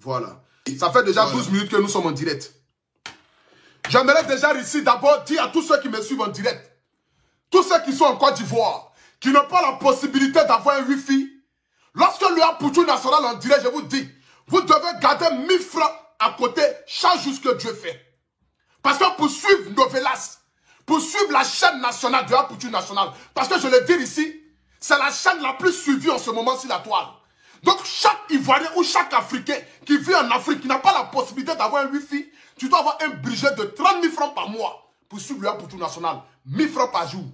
Voilà. Ça fait déjà 12 minutes que nous sommes en direct. J'aimerais déjà ici d'abord dire à tous ceux qui me suivent en direct, tous ceux qui sont en Côte d'Ivoire, qui n'ont pas la possibilité d'avoir un Wi-Fi, lorsque le Apoutou National en direct, je vous dis, vous devez garder 1000 francs à côté chaque jour que Dieu fait. Parce que pour suivre Novelas, pour suivre la chaîne nationale de Apoutou National, parce que je le dis ici, c'est la chaîne la plus suivie en ce moment sur la toile. Donc chaque Ivoirien ou chaque Africain qui vit en Afrique, qui n'a pas la possibilité d'avoir un Wi-Fi, tu dois avoir un budget de 30 000 francs par mois pour suivre le Apoutou National. 1000 francs par jour.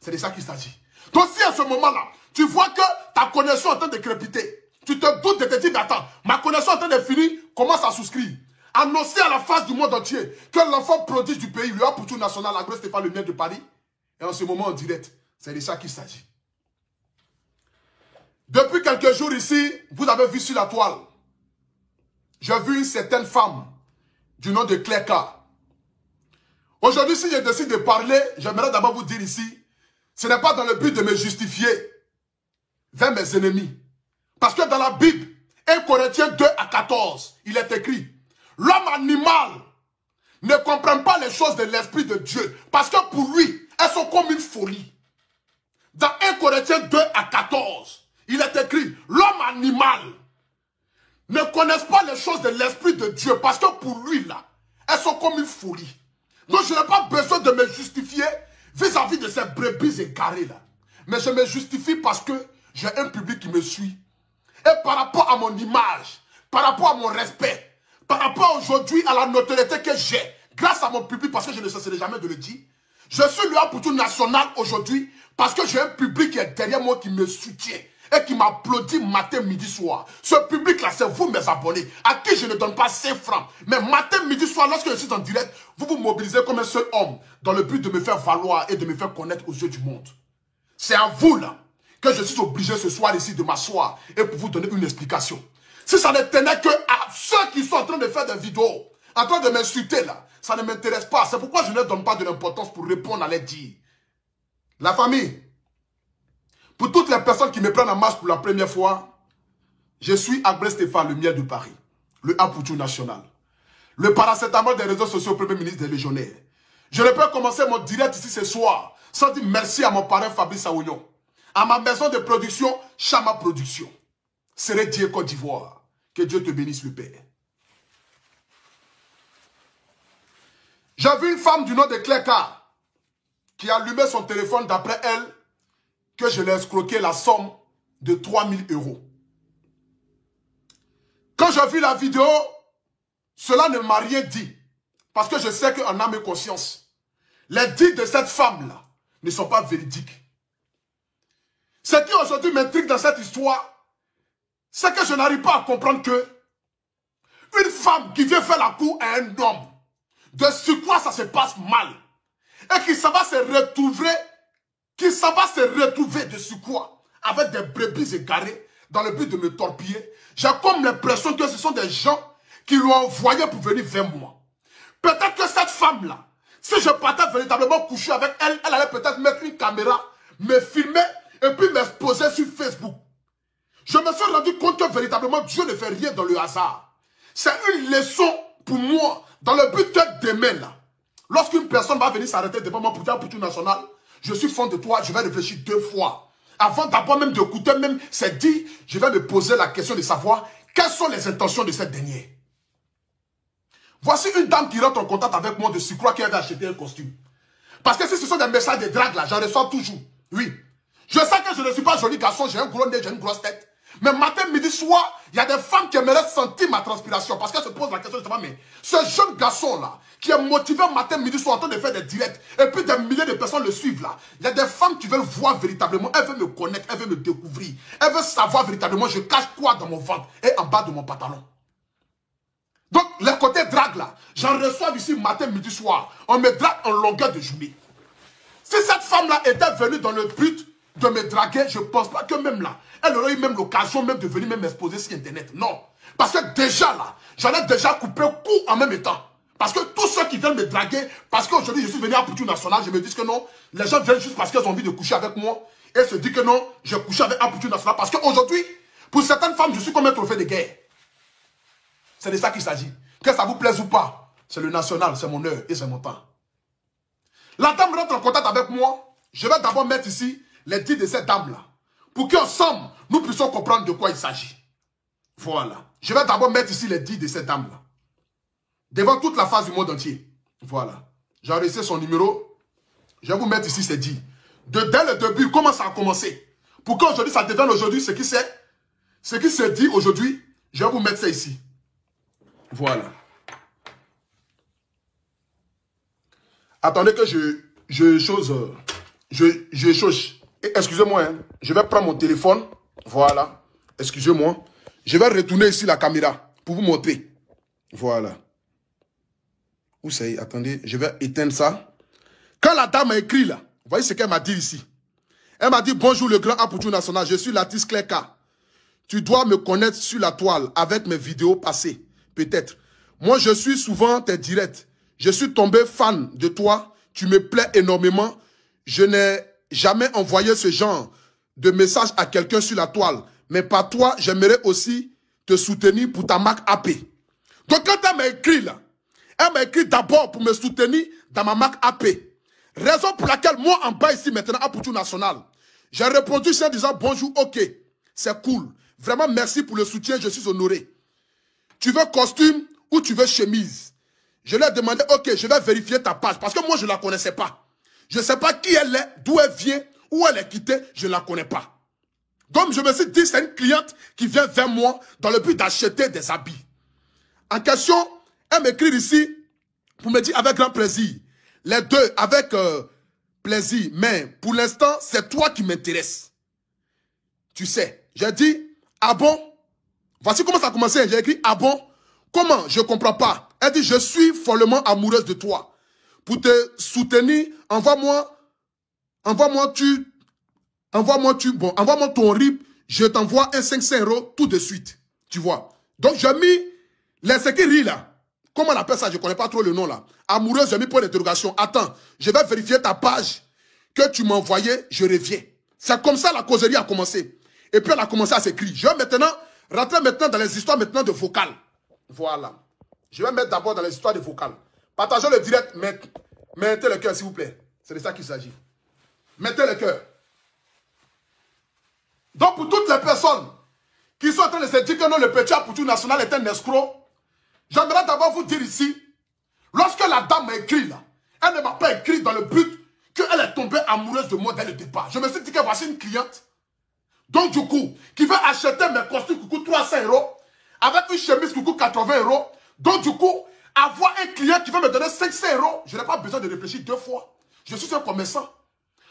C'est de ça qu'il s'agit. Donc si à ce moment-là, tu vois que ta connexion est en train de crépiter, tu te doutes de te dire, attends, ma connexion est en train de finir, commence à souscrire. Annoncer à la face du monde entier que l'enfant prodige du pays, le Apoutou National, la Grèce Stéphane Le Miel de Paris, et en ce moment en direct, c'est de ça qu'il s'agit. Depuis quelques jours ici, vous avez vu sur la toile, j'ai vu une certaine femme du nom de Clerca. Aujourd'hui, si je décide de parler, j'aimerais d'abord vous dire ici, ce n'est pas dans le but de me justifier vers mes ennemis. Parce que dans la Bible, 1 Corinthiens 2 à 14, il est écrit, l'homme animal ne comprend pas les choses de l'Esprit de Dieu. Parce que pour lui, elles sont comme une folie. Dans 1 Corinthiens 2 à 14, il est écrit, l'homme animal ne connaît pas les choses de l'Esprit de Dieu. Parce que pour lui, là, elles sont comme une folie. Donc je n'ai pas besoin de me justifier vis-à-vis de ces brebis égarées là. Mais je me justifie parce que j'ai un public qui me suit. Et par rapport à mon image, par rapport à mon respect, par rapport aujourd'hui à la notoriété que j'ai, grâce à mon public, parce que je ne cesserai jamais de le dire, je suis le Apoutou National aujourd'hui parce que j'ai un public qui est derrière moi qui me soutient et qui m'applaudit matin, midi, soir. Ce public-là, c'est vous, mes abonnés, à qui je ne donne pas 5 francs. Mais matin, midi, soir, lorsque je suis en direct, vous vous mobilisez comme un seul homme dans le but de me faire valoir et de me faire connaître aux yeux du monde. C'est à vous, là, que je suis obligé ce soir ici de m'asseoir et pour vous donner une explication. Si ça ne tenait que à ceux qui sont en train de faire des vidéos, en train de m'insulter, là, ça ne m'intéresse pas. C'est pourquoi je ne donne pas de l'importance pour répondre à les dire. La famille, pour toutes les personnes qui me prennent en marche pour la première fois, je suis Abré Stéphane Le Miel de Paris, le Apoutou National, le paracétamol des réseaux sociaux, Premier ministre des Légionnaires. Je ne peux commencer mon direct ici ce soir sans dire merci à mon parrain Fabrice Aouillon, à ma maison de production, Chama Production, Seré Dieu Côte d'Ivoire. Que Dieu te bénisse, le Père. J'ai vu une femme du nom de Clerca qui a allumé son téléphone d'après elle que je l'ai escroqué la somme de 3 000 €. Quand j'ai vu la vidéo, cela ne m'a rien dit. Parce que je sais qu'en âme et conscience, les dits de cette femme-là ne sont pas véridiques. Ce qui aujourd'hui m'intrigue dans cette histoire, c'est que je n'arrive pas à comprendre que une femme qui vient faire la cour à un homme, de sur quoi ça se passe mal, et qui s'en va se retrouver de sur quoi, avec des brebis égarées, dans le but de me torpiller, j'ai comme l'impression que ce sont des gens qui l'ont envoyé pour venir vers moi. Peut-être que cette femme-là, si je partais véritablement coucher avec elle, elle allait peut-être mettre une caméra, me filmer, et puis m'exposer sur Facebook. Je me suis rendu compte que véritablement Dieu ne fait rien dans le hasard. C'est une leçon pour moi, dans le but que demain, là, lorsqu'une personne va venir s'arrêter devant moi pour dire Apoutou National, je suis fond de toi, je vais réfléchir 2 fois. Avant d'abord même d'écouter, même c'est dit, je vais me poser la question de savoir quelles sont les intentions de cette dernière. Voici une dame qui rentre en contact avec moi de se croire qu'elle va acheter un costume. Parce que si ce sont des messages de drague là, j'en reçois toujours. Oui. Je sais que je ne suis pas joli garçon, j'ai un gros nez, j'ai une grosse tête. Mais matin, midi, soir, il y a des femmes qui aimeraient sentir ma transpiration. Parce qu'elles se posent la question de savoir, mais ce jeune garçon-là, qui est motivé matin, midi, soir, en train de faire des directs, et puis des milliers de personnes le suivent là. Il y a des femmes qui veulent voir véritablement, elles veulent me connaître, elles veulent me découvrir. Elles veulent savoir véritablement, je cache quoi dans mon ventre et en bas de mon pantalon. Donc, les côtés drague là, j'en reçois ici matin, midi, soir. On me drague en longueur de journée. Si cette femme-là était venue dans le but de me draguer, je ne pense pas que même là, elle aurait eu même l'occasion même de venir m'exposer sur Internet. Non. Parce que déjà là, j'en ai déjà coupé coup en même temps. Parce que tous ceux qui viennent me draguer, parce qu'aujourd'hui je suis venu à Apoutou National, je me dis que non, les gens viennent juste parce qu'ils ont envie de coucher avec moi et se disent que non, je couche avec Apoutou National. Parce qu'aujourd'hui, pour certaines femmes, je suis comme un trophée de guerre. C'est de ça qu'il s'agit. Que ça vous plaise ou pas, c'est le national, c'est mon heure et c'est mon temps. La dame rentre en contact avec moi. Je vais d'abord mettre ici les dits de cette dame-là. Pour qu'ensemble, nous puissions comprendre de quoi il s'agit. Voilà. Je vais d'abord mettre ici les dits de cette dame-là. Devant toute la face du monde entier. Voilà. J'ai enregistré son numéro. Je vais vous mettre ici ses dits. Dès le début, comment ça a commencé. Pour qu'aujourd'hui, ça devienne aujourd'hui ce qui s'est dit aujourd'hui. Je vais vous mettre ça ici. Voilà. Attendez que je chose. Excusez-moi, hein. Je vais prendre mon téléphone. Voilà. Excusez-moi. Je vais retourner ici la caméra pour vous montrer. Voilà. Où c'est? Attendez, je vais éteindre ça. Quand la dame a écrit là, vous voyez ce qu'elle m'a dit ici. Elle m'a dit, bonjour le grand Apoutou National, je suis l'artiste Clerka. Tu dois me connaître sur la toile avec mes vidéos passées, peut-être. Moi, je suis souvent tes directs. Je suis tombé fan de toi. Tu me plais énormément. Je n'ai jamais envoyé ce genre de message à quelqu'un sur la toile. Mais par toi, j'aimerais aussi te soutenir pour ta marque AP. Donc, quand elle m'a écrit là, elle m'a écrit d'abord pour me soutenir dans ma marque AP. Raison pour laquelle, moi, en bas ici, maintenant, Apoutou National, j'ai répondu en disant bonjour, ok, c'est cool. Vraiment, merci pour le soutien, je suis honoré. Tu veux costume ou tu veux chemise? Je lui ai demandé, ok, je vais vérifier ta page. Parce que moi, je ne la connaissais pas. Je ne sais pas qui elle est, d'où elle vient, où elle est quittée, je ne la connais pas. Donc, je me suis dit, c'est une cliente qui vient vers moi dans le but d'acheter des habits. En question, elle m'écrit ici pour me dire avec grand plaisir. Les deux avec plaisir. Mais pour l'instant, c'est toi qui m'intéresse. Tu sais, j'ai dit, ah bon? Voici comment ça a commencé. J'ai écrit, ah bon? Comment? Je ne comprends pas. Elle dit, je suis follement amoureuse de toi. Pour te soutenir, envoie-moi ton RIP. Je t'envoie un 500 € tout de suite. Tu vois? Donc, j'ai mis les ce qui rit là. Comment on appelle ça? Je ne connais pas trop le nom là. Amoureuse, j'ai mis point d'interrogation. Attends, je vais vérifier ta page que tu m'as envoyée, je reviens. C'est comme ça la causerie a commencé. Et puis elle a commencé à s'écrire. Je vais maintenant rentrer maintenant dans les histoires maintenant de vocales. Voilà. Je vais mettre d'abord dans les histoires de vocales. Partagez le direct, mettez le cœur s'il vous plaît. C'est de ça qu'il s'agit. Mettez le cœur. Donc pour toutes les personnes qui sont en train de se dire que non, le petit Apoutou National est un escroc, j'aimerais d'abord vous dire ici, lorsque la dame m'a écrit là, elle ne m'a pas écrit dans le but qu'elle est tombée amoureuse de moi dès le départ. Je me suis dit que voici une cliente, donc du coup, qui veut acheter mes costumes qui coûtent 300 € avec une chemise qui coûte 80 €. Donc du coup, avoir un client qui veut me donner 500 €, je n'ai pas besoin de réfléchir deux fois. Je suis un commerçant.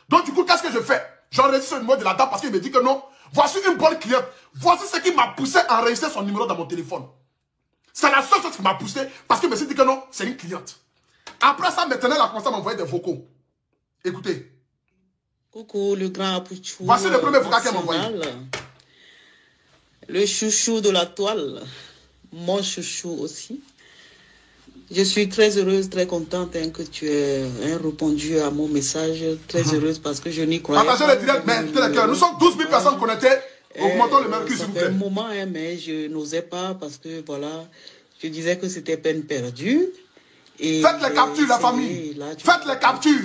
Donc du coup, qu'est-ce que je fais? J'enregistre le numéro de la dame parce qu'il me dit que non, voici une bonne cliente. Voici ce qui m'a poussé à enregistrer son numéro dans mon téléphone. C'est la seule chose qui m'a poussé parce qu'il me dit que non, c'est une cliente. Après ça, maintenant, elle a commencé à m'envoyer des vocaux. Écoutez. Coucou, le grand Apoutou. Voici le premier vocal qu'elle m'a envoyé. Le chouchou de la toile. Mon chouchou aussi. Je suis très heureuse, très contente que tu aies répondu à mon message. Très heureuse parce que je n'y croyais pas. Partagez le direct, mais nous sommes 12 000 personnes connectées. Augmentons le mercure, s'il vous plaît. Ça fait un moment, mais je n'osais pas parce que, voilà, je disais que c'était peine perdue. Et faites les captures, la famille. Faites les captures,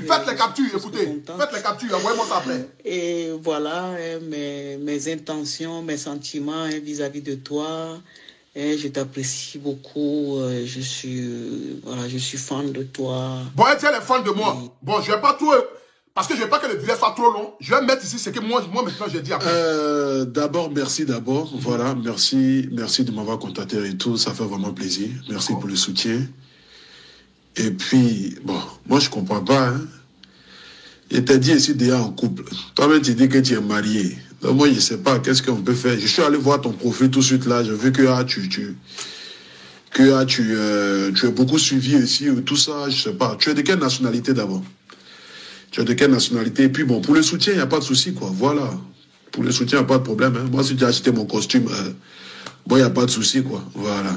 écoutez. Faites les captures, envoyez-moi ça après. Et voilà, mes intentions, mes sentiments vis-à-vis de toi. Je t'apprécie beaucoup. Je suis fan de toi. Bon, elle est fan de moi. Bon, je vais pas trop... Parce que je ne veux pas que le direct soit trop long. Je vais mettre ici ce que moi maintenant, j'ai dit après. D'abord, merci d'abord. Voilà, merci de m'avoir contacté et tout. Ça fait vraiment plaisir. Merci pour le soutien. Et puis, bon, moi, je comprends pas. Hein. Je t'ai dit ici déjà en couple. Toi-même, tu dis que tu es marié. Donc, moi, je ne sais pas. Qu'est-ce qu'on peut faire? Je suis allé voir ton profil tout de suite là. J'ai vu que tu es beaucoup suivi ici. Tout ça, je ne sais pas. Tu es de quelle nationalité d'abord? Tu es de quelle nationalité? Et puis, bon, pour le soutien, il n'y a pas de souci, quoi. Voilà. Pour le soutien, il n'y a pas de problème. Hein. Moi, si tu as acheté mon costume, bon, il n'y a pas de souci, quoi. Voilà.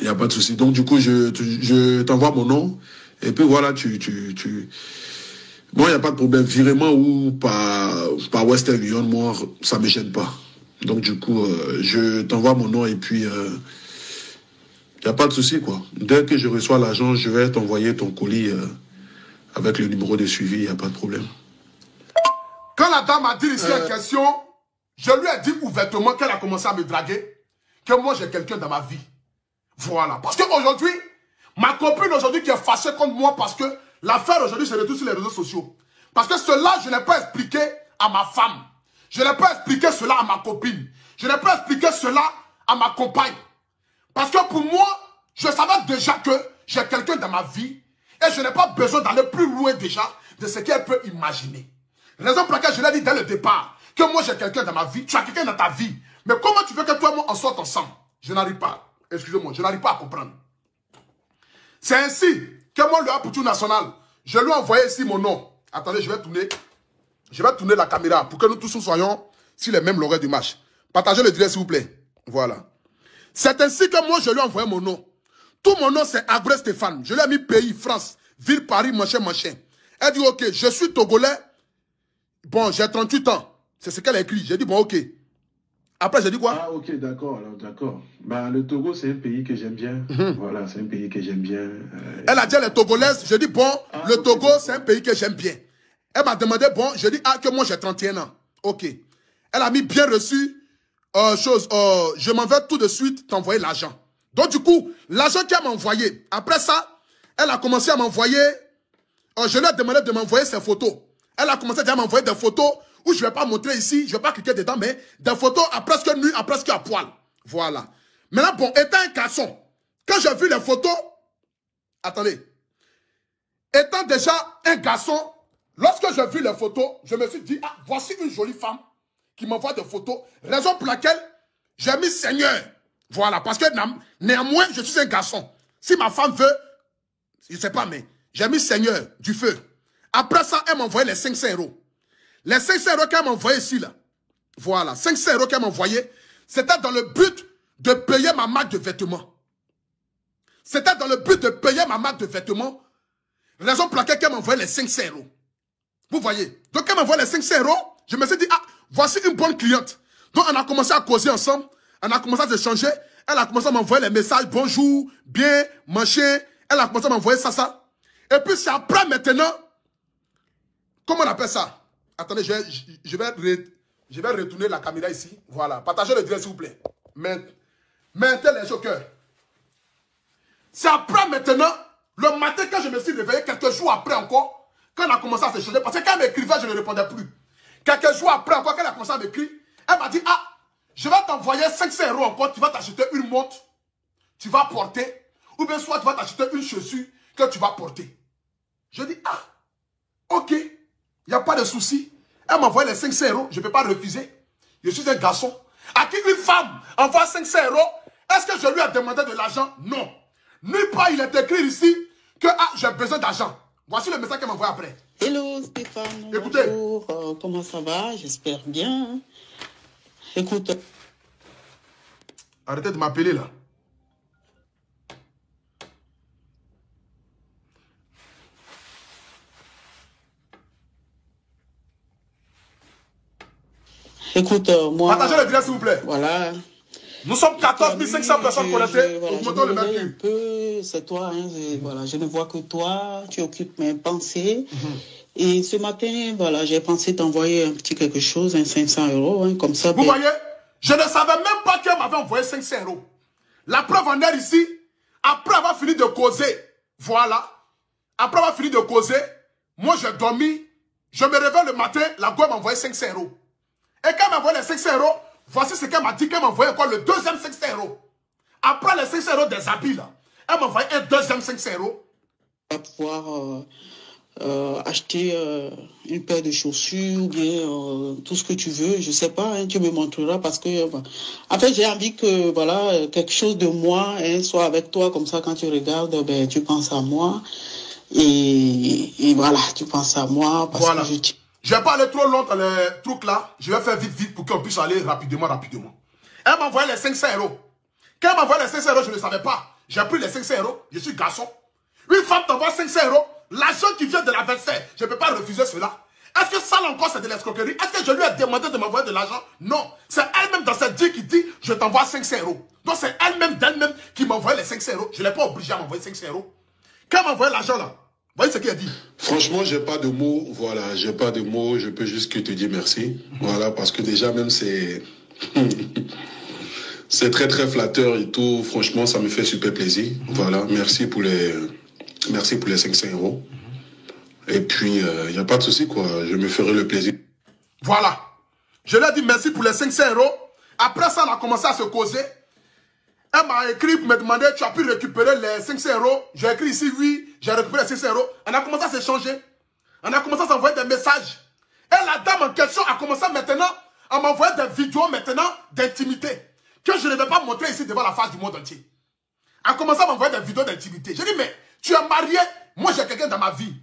Il n'y a pas de souci. Donc, du coup, je t'envoie mon nom. Et puis, voilà, bon, il n'y a pas de problème. Virement ou par Western Union, moi, ça ne me gêne pas. Donc, du coup, je t'envoie mon nom et puis Il n'y a pas de souci, quoi. Dès que je reçois l'argent, je vais t'envoyer ton colis avec le numéro de suivi, il n'y a pas de problème. Quand la dame a dit ici en question, je lui ai dit ouvertement qu'elle a commencé à me draguer, que moi j'ai quelqu'un dans ma vie. Voilà. Parce qu'aujourd'hui, ma copine aujourd'hui qui est fâchée contre moi parce que l'affaire aujourd'hui se retrouve sur les réseaux sociaux. Parce que cela, je n'ai pas expliqué à ma femme. Je n'ai pas expliqué cela à ma copine. Je n'ai pas expliqué cela à ma compagne. Parce que pour moi, je savais déjà que j'ai quelqu'un dans ma vie et je n'ai pas besoin d'aller plus loin déjà de ce qu'elle peut imaginer. Raison pour laquelle je l'ai dit dès le départ que moi j'ai quelqu'un dans ma vie, tu as quelqu'un dans ta vie. Mais comment tu veux que toi et moi on sorte ensemble? Je n'arrive pas. Excusez-moi, je n'arrive pas à comprendre. C'est ainsi que moi, le Apoutou National, je lui ai envoyé ici mon nom. Attendez, je vais tourner la caméra pour que nous tous soyons sur les mêmes longueurs du match. Partagez le direct s'il vous plaît. Voilà. C'est ainsi que moi, je lui ai envoyé mon nom. Tout mon nom, c'est Abré Stéphane. Je lui ai mis pays, France, ville, Paris, machin, machin. Elle dit, ok, je suis Togolais. Bon, j'ai 38 ans. C'est ce qu'elle a écrit. J'ai dit, bon, ok. Après, j'ai dit quoi? Ah, ok, d'accord, d'accord. Bah, le Togo, c'est un pays que j'aime bien. Voilà, c'est un pays que j'aime bien. Elle a dit, les Togolaises. J'ai dit, bon, le Togo, c'est un pays que j'aime bien. Elle m'a demandé, bon, j'ai dit, ah, que moi, j'ai 31 ans. Ok. Elle a mis bien reçu, je m'en vais tout de suite t'envoyer l'argent. Donc, du coup, l'argent qu'elle m'a envoyé, après ça, elle a commencé à m'envoyer, je lui ai demandé de m'envoyer ses photos. Elle a commencé à m'envoyer des photos où je ne vais pas montrer ici, je ne vais pas cliquer dedans, mais des photos à presque nu, à presque à poil. Voilà. Maintenant, bon, étant un garçon, quand j'ai vu les photos, attendez, étant déjà un garçon, lorsque j'ai vu les photos, je me suis dit, ah, voici une jolie femme qui m'envoie des photos, raison pour laquelle j'ai mis Seigneur. Voilà, parce que néanmoins, je suis un garçon. Si ma femme veut, je ne sais pas, mais j'ai mis Seigneur du feu. Après ça, elle m'a envoyé les 500 €. Les 500 € qu'elle m'a envoyé ici, là. Voilà, 500 € qu'elle m'a envoyé, c'était dans le but de payer ma marque de vêtements. C'était dans le but de payer ma marque de vêtements. Raison pour laquelle elle m'a envoyé les 500 €. Vous voyez? Donc, elle m'a envoyé les 500 €. Je me suis dit, ah, voici une bonne cliente. Donc, on a commencé à causer ensemble. On a commencé à s'échanger. Elle a commencé à m'envoyer les messages, bonjour, bien, machin. Elle a commencé à m'envoyer ça. Et puis, c'est après maintenant, comment on appelle ça? Attendez, je vais retourner la caméra ici. Voilà. Partagez le direct, s'il vous plaît. Mettez les jokers. C'est après maintenant, le matin, quand je me suis réveillé, quelques jours après encore, quand on a commencé à s'échanger, parce que quand elle m'écrivait, je ne répondais plus. Quelques jours après encore, quand elle a commencé à m'écrire, elle m'a dit, ah, je vais t'envoyer 500 € encore, tu vas t'acheter une montre, tu vas porter, ou bien soit tu vas t'acheter une chaussure que tu vas porter. Je dis, ah, ok. Il n'y a pas de souci. Elle m'a envoyé les 500 €. Je ne peux pas refuser. Je suis un garçon. À qui une femme envoie 500 €, est-ce que je lui ai demandé de l'argent? Non. Nulle part il est écrit ici que ah, j'ai besoin d'argent. Voici le message qu'elle m'a envoyé après. Hello Stéphane. Écoutez. Bonjour. Comment ça va? J'espère bien. Écoute. Arrêtez de m'appeler là. Écoute, moi... Partagez le direct, s'il vous plaît. Voilà. Nous sommes 14 500 personnes connectées. Voilà, Augmentons le mercure. Un peu, c'est toi. Hein, voilà, je ne vois que toi. Tu occupes mes pensées. Et ce matin, voilà, j'ai pensé t'envoyer un petit quelque chose, un 500 €. Hein, comme ça. Vous voyez, je ne savais même pas qu'elle m'avait envoyé 500 €. La preuve en est ici. Après avoir fini de causer, voilà. Après avoir fini de causer, moi j'ai dormi. Je me réveille le matin, la gueule m'a envoyé 500 €. Et quand elle m'a envoyé les 500 €, voici ce qu'elle m'a dit qu'elle m'a envoyé encore le deuxième 500 €. Après les 500 € des habits, là, elle m'a envoyé un deuxième 500 €. On va pouvoir acheter une paire de chaussures ou bien tout ce que tu veux. Je ne sais pas, hein, tu me montreras parce que... en fait, j'ai envie que voilà, quelque chose de moi hein, soit avec toi. Comme ça, quand tu regardes, ben, tu penses à moi. Et voilà, tu penses à moi parce voilà. Que je ne vais pas aller trop long dans les trucs là. Je vais faire vite pour qu'on puisse aller rapidement. Elle m'a envoyé les 500 €. Quand elle m'a envoyé les 500 €, je ne savais pas. J'ai pris les 500 €. Je suis garçon. Une femme t'envoie 500 €. L'argent qui vient de l'adversaire, je ne peux pas refuser cela. Est-ce que ça encore c'est de l'escroquerie? Est-ce que je lui ai demandé de m'envoyer de l'argent? Non. C'est elle-même dans cette dit qui dit je t'envoie 500 €. Donc c'est elle-même d'elle-même qui m'envoie les 500 €. Je ne l'ai pas obligé à m'envoyer 500 €. Quand elle m'a envoyé l'argent là, vous voyez ce qu'il a dit? Franchement, j'ai pas de mots. Voilà, j'ai pas de mots. Je peux juste que te dire merci. Voilà, parce que déjà même c'est... c'est très très flatteur et tout. Franchement, ça me fait super plaisir. Voilà, merci pour les 500 €. Et puis, il n'y a pas de souci, quoi. Je me ferai le plaisir. Voilà. Je lui ai dit merci pour les 500 €. Après ça, on a commencé à se causer. Elle m'a écrit pour me demander, tu as pu récupérer les 500 €. J'ai écrit ici, oui, j'ai récupéré les 500 €. On a commencé à s'échanger. On a commencé à s'envoyer des messages. Et la dame en question a commencé maintenant à m'envoyer des vidéos maintenant d'intimité. Que je ne vais pas montrer ici devant la face du monde entier. Elle a commencé à m'envoyer des vidéos d'intimité. J'ai dit, mais tu es marié, moi j'ai quelqu'un dans ma vie.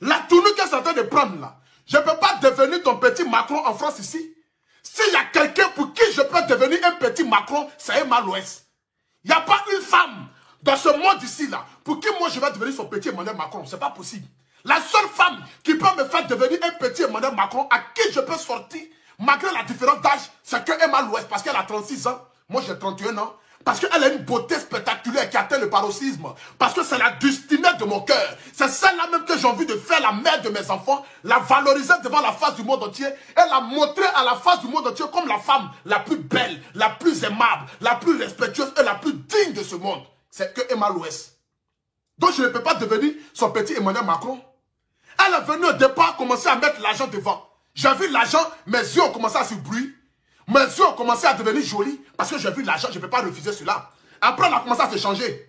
La tournure qu'elle est en train de prendre là, je ne peux pas devenir ton petit Macron en France ici. S'il y a quelqu'un pour qui je peux devenir un petit Macron, c'est Emma Loès. Il n'y a pas une femme dans ce monde ici là, pour qui moi je vais devenir son petit Emmanuel Macron. C'est pas possible. La seule femme qui peut me faire devenir un petit Emmanuel Macron, à qui je peux sortir, malgré la différence d'âge, c'est que Emma Loès, parce qu'elle a 36 ans, moi j'ai 31 ans. Parce qu'elle a une beauté spectaculaire qui atteint le paroxysme. Parce que c'est la destinée de mon cœur. C'est celle-là même que j'ai envie de faire la mère de mes enfants. La valoriser devant la face du monde entier. Et la montrer à la face du monde entier comme la femme la plus belle, la plus aimable, la plus respectueuse et la plus digne de ce monde. C'est que Emma Loès. Donc je ne peux pas devenir son petit Emmanuel Macron. Elle est venue au départ commencer à mettre l'argent devant. J'ai vu l'argent, mes yeux ont commencé à se bruire. Mes yeux ont commencé à devenir jolis parce que j'ai vu l'argent, je ne peux pas refuser cela. Après, on a commencé à se changer.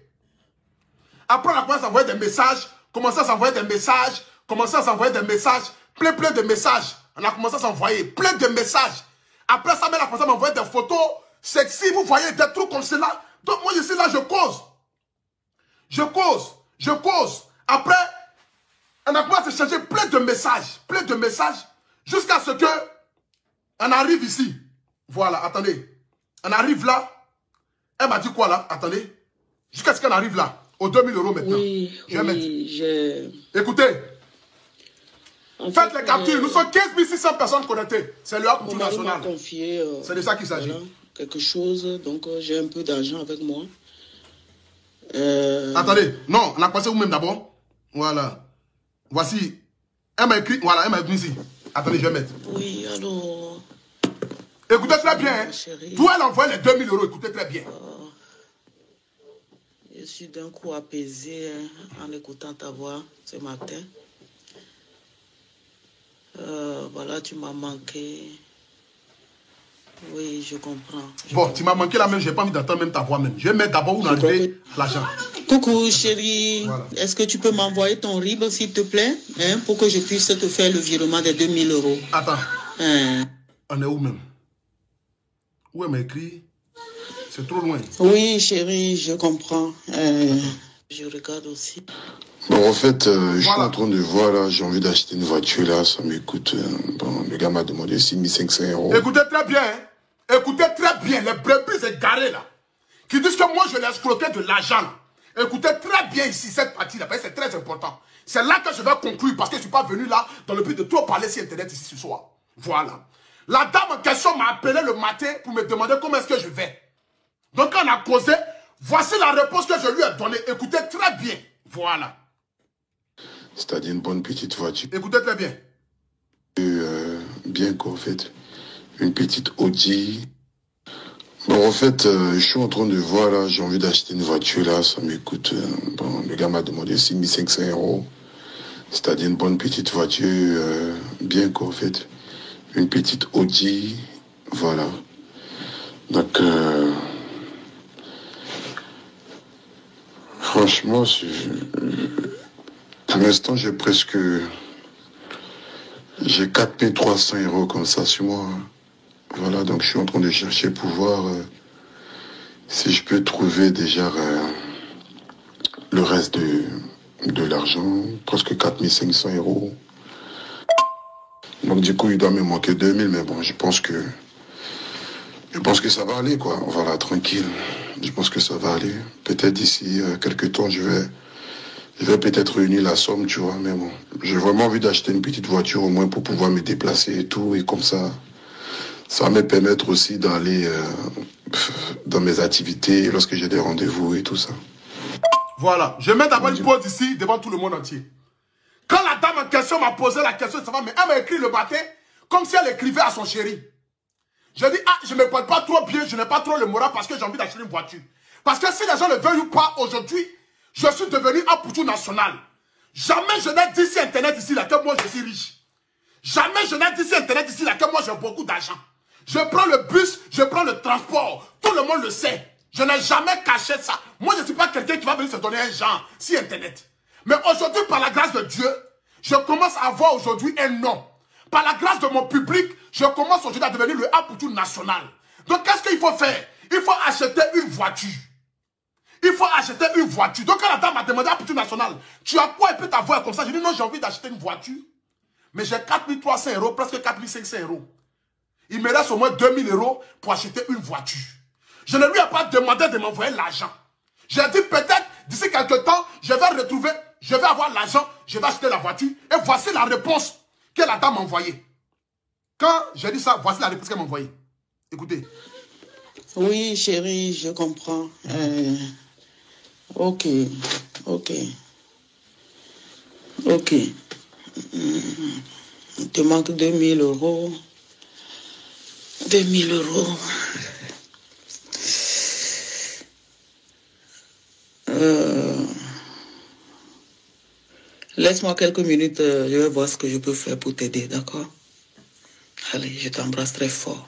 Après, on a commencé à s'envoyer des messages, commencé à s'envoyer des messages, commencé à s'envoyer des messages, plein de messages. On a commencé à s'envoyer plein de messages. Après ça, elle a commencé à m'envoyer des photos sexy, vous voyez, des trucs comme cela. Donc moi, ici, là, je cause. Je cause. Après, on a commencé à s'échanger plein de messages, jusqu'à ce que on arrive ici. Voilà, attendez. On arrive là. Elle m'a dit quoi là? Attendez. Jusqu'à ce qu'on arrive là. Aux 2000 € maintenant. Oui, Écoutez. Faites les captures. Nous sommes 15 600 personnes connectées. C'est le Hub national. C'est de ça qu'il s'agit. Voilà, quelque chose. Donc, j'ai un peu d'argent avec moi. Attendez. Non, on a passé vous-même d'abord. Voilà. Voici. Elle m'a écrit. Voilà, elle m'a écrit ici. Attendez, je vais mettre. Oui, alors... Écoutez très bien. Hein. D'où elle envoie les 2000 €. Écoutez très bien. Je suis d'un coup apaisé en écoutant ta voix ce matin. Voilà, tu m'as manqué. Oui, je comprends. Bon, tu m'as manqué là même. Je n'ai pas envie d'entendre même ta voix même. Je vais mettre d'abord où on arrive l'argent. Coucou chérie. Voilà. Est-ce que tu peux m'envoyer ton RIB s'il te plaît, hein, pour que je puisse te faire le virement des 2000 €. Attends. On est où même? Où elle m'a écrit? C'est trop loin. Oui, chérie, je comprends. Je regarde aussi. Bon, en fait, je suis en train de voir, là, j'ai envie d'acheter une voiture, là, ça me coûte... bon, le gars m'a demandé 6500 €. Écoutez très bien, hein. Écoutez très bien, les brebis égarés, là, qui disent que moi, je l'ai escroqué de l'argent. Écoutez très bien ici, cette partie-là, c'est très important. C'est là que je vais conclure, parce que je ne suis pas venu là, dans le but de trop parler sur Internet ici ce soir. Voilà. La dame en question m'a appelé le matin pour me demander comment est-ce que je vais. Donc, quand on a causé, voici la réponse que je lui ai donnée. Écoutez très bien. Voilà. C'est-à-dire une bonne petite voiture. Écoutez très bien. Bien quoi, en fait. Une petite Audi. Bon, en fait, je suis en train de voir, là, j'ai envie d'acheter une voiture, là, ça me coûte... bon, le gars m'a demandé 6500 €. C'est-à-dire une bonne petite voiture, bien quoi, en fait. Une petite Audi, voilà. Donc, franchement, pour l'instant, j'ai 4300 € comme ça sur moi. Voilà, donc je suis en train de chercher pour voir si je peux trouver déjà le reste de l'argent, presque 4500 €. Donc du coup, il doit me manquer 2000, mais bon, je pense que ça va aller, quoi. Voilà, tranquille. Je pense que ça va aller. Peut-être d'ici quelques temps, je vais peut-être réunir la somme, tu vois. Mais bon, j'ai vraiment envie d'acheter une petite voiture au moins pour pouvoir me déplacer et tout. Et comme ça Ça va me permettre aussi d'aller dans mes activités lorsque j'ai des rendez-vous et tout ça. Voilà. Je mets d'abord une pause ici devant tout le monde entier. Quand la dame en question m'a posé la question de savoir, mais elle m'a écrit le matin comme si elle écrivait à son chéri. Je dis, ah, je ne me porte pas trop bien, je n'ai pas trop le moral parce que j'ai envie d'acheter une voiture. Parce que si les gens ne veulent ou pas, aujourd'hui, je suis devenu un poutou national. Jamais je n'ai dit sur Internet ici là que moi je suis riche. Jamais je n'ai dit sur Internet ici là que moi j'ai beaucoup d'argent. Je prends le bus, je prends le transport. Tout le monde le sait. Je n'ai jamais caché ça. Moi, je ne suis pas quelqu'un qui va venir se donner un genre sur Internet. Mais aujourd'hui, par la grâce de Dieu, je commence à avoir aujourd'hui un nom. Par la grâce de mon public, je commence aujourd'hui à devenir le Apoutou national. Donc, qu'est-ce qu'il faut faire? Il faut acheter une voiture. Il faut acheter une voiture. Donc, quand la dame m'a demandé Apoutou national, tu as quoi et puis t'avoir comme ça? J'ai dit non, j'ai envie d'acheter une voiture. Mais j'ai 4300 €, presque 4500 €. Il me reste au moins 2000 € pour acheter une voiture. Je ne lui ai pas demandé de m'envoyer l'argent. J'ai dit peut-être d'ici quelques temps, je vais avoir l'argent, je vais acheter la voiture. Et voici la réponse que la dame m'a envoyée. Quand j'ai dit ça, voici la réponse qu'elle m'a envoyée. Écoutez. Oui, chérie, je comprends. Ok. Il te manque 2000 €. 2000 €. Laisse-moi quelques minutes, je vais voir ce que je peux faire pour t'aider, d'accord? Allez, je t'embrasse très fort.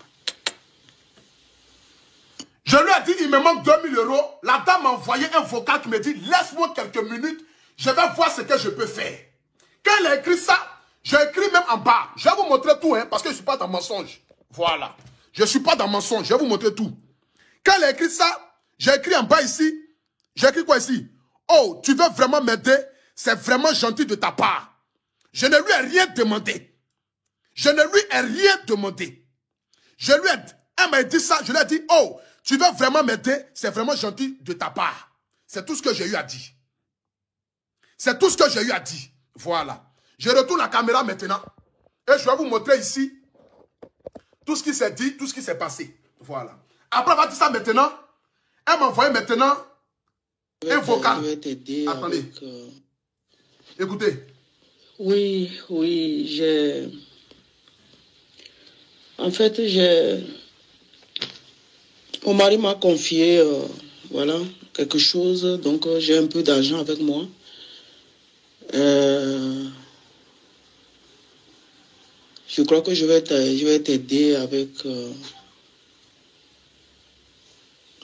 Je lui ai dit, il me manque 2000 €. La dame m'a envoyé un vocal qui me dit, laisse-moi quelques minutes, je vais voir ce que je peux faire. Quand elle a écrit ça, j'ai écrit même en bas. Je vais vous montrer tout, hein, parce que je ne suis pas dans mensonge. Voilà. Je ne suis pas dans mensonge, je vais vous montrer tout. Quand elle a écrit ça, j'ai écrit en bas ici. J'ai écrit quoi ici? Oh, tu veux vraiment m'aider? C'est vraiment gentil de ta part. Je ne lui ai rien demandé. Je ne lui ai rien demandé. Elle m'a dit ça, je lui ai dit, oh, tu veux vraiment m'aider? C'est vraiment gentil de ta part. C'est tout ce que j'ai eu à dire. C'est tout ce que j'ai eu à dire. Voilà. Je retourne la caméra maintenant. Et je vais vous montrer ici tout ce qui s'est dit, tout ce qui s'est passé. Voilà. Après avoir dit ça maintenant, elle m'a envoyé maintenant un vocal. Je vais t'aider. Attendez. Avec, écoutez. Oui, j'ai... En fait, mon mari m'a confié, voilà, quelque chose. Donc, j'ai un peu d'argent avec moi. Je crois que je vais t'aider avec